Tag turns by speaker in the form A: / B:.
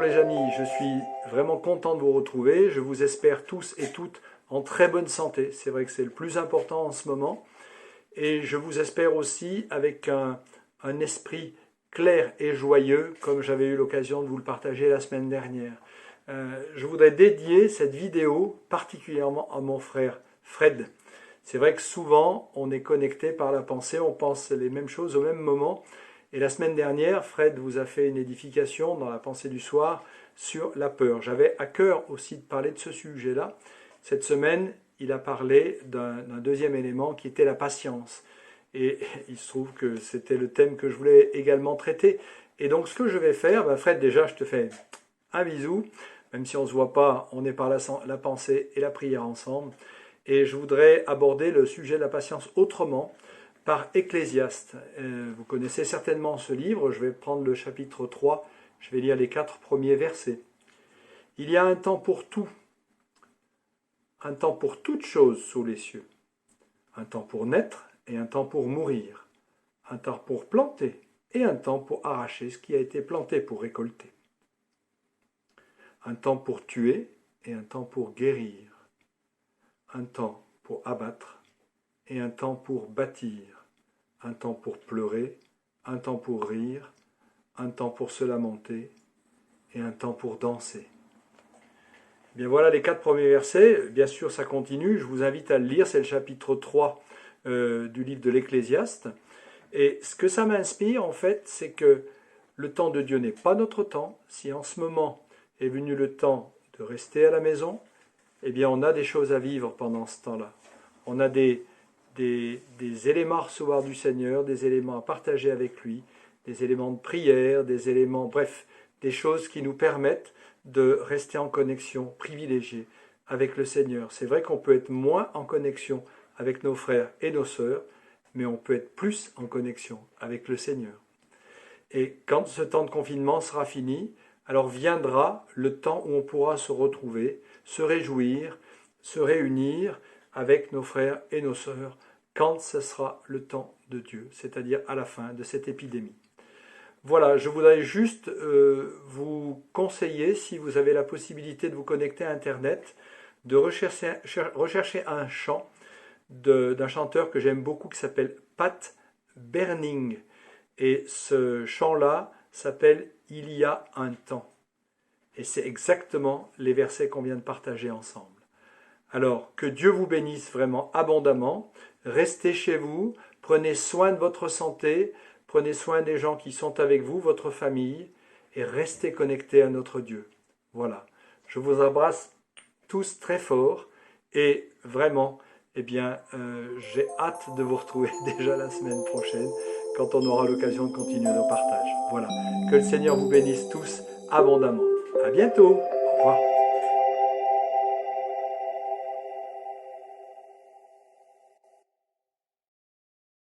A: les amis, je suis vraiment content de vous retrouver. Je vous espère tous et toutes en très bonne santé. C'est vrai que c'est le plus important en ce moment. Et je vous espère aussi avec un esprit clair et joyeux, comme j'avais eu l'occasion de vous le partager la semaine dernière. Je voudrais dédier cette vidéo particulièrement à mon frère Fred. C'est vrai que souvent, on est connecté par la pensée, on pense les mêmes choses au même moment. Et la semaine dernière, Fred vous a fait une édification dans la pensée du soir sur la peur. J'avais à cœur aussi de parler de ce sujet-là. Cette semaine, il a parlé d'un deuxième élément qui était la patience. Et il se trouve que c'était le thème que je voulais également traiter. Et donc ce que je vais faire, Fred, déjà, je te fais un bisou. Même si on ne se voit pas, on est par la pensée et la prière ensemble. Et je voudrais aborder le sujet de la patience autrement, par Ecclésiaste. Vous connaissez certainement ce livre, je vais prendre le chapitre 3, je vais lire les 4 premiers versets. Il y a un temps pour tout, un temps pour toute chose sous les cieux, un temps pour naître et un temps pour mourir, un temps pour planter et un temps pour arracher ce qui a été planté pour récolter, un temps pour tuer et un temps pour guérir, un temps pour abattre et un temps pour bâtir, un temps pour pleurer, un temps pour rire, un temps pour se lamenter et un temps pour danser. Bien voilà les 4 premiers versets, bien sûr ça continue, je vous invite à le lire, c'est le chapitre 3 du livre de l'Ecclésiaste. Et ce que ça m'inspire en fait, c'est que le temps de Dieu n'est pas notre temps. Si en ce moment est venu le temps de rester à la maison, eh bien on a des choses à vivre pendant ce temps-là. On a des éléments à recevoir du Seigneur, des éléments à partager avec lui, des éléments de prière, des éléments, bref, des choses qui nous permettent de rester en connexion privilégiée avec le Seigneur. C'est vrai qu'on peut être moins en connexion avec nos frères et nos sœurs, mais on peut être plus en connexion avec le Seigneur. Et quand ce temps de confinement sera fini, alors viendra le temps où on pourra se retrouver, se réjouir, se réunir avec nos frères et nos sœurs quand ce sera le temps de Dieu, c'est-à-dire à la fin de cette épidémie. Voilà, je voudrais juste vous conseiller, si vous avez la possibilité de vous connecter à Internet, de rechercher un chant d'un chanteur que j'aime beaucoup qui s'appelle Pat Berning. Et ce chant-là s'appelle « Il y a un temps ». Et c'est exactement les versets qu'on vient de partager ensemble. Alors, que Dieu vous bénisse vraiment abondamment. Restez chez vous, prenez soin de votre santé, prenez soin des gens qui sont avec vous, votre famille, et restez connectés à notre Dieu. Voilà, je vous embrasse tous très fort, et vraiment, j'ai hâte de vous retrouver déjà la semaine prochaine, quand on aura l'occasion de continuer nos partages. Voilà, que le Seigneur vous bénisse tous abondamment. À bientôt, au revoir.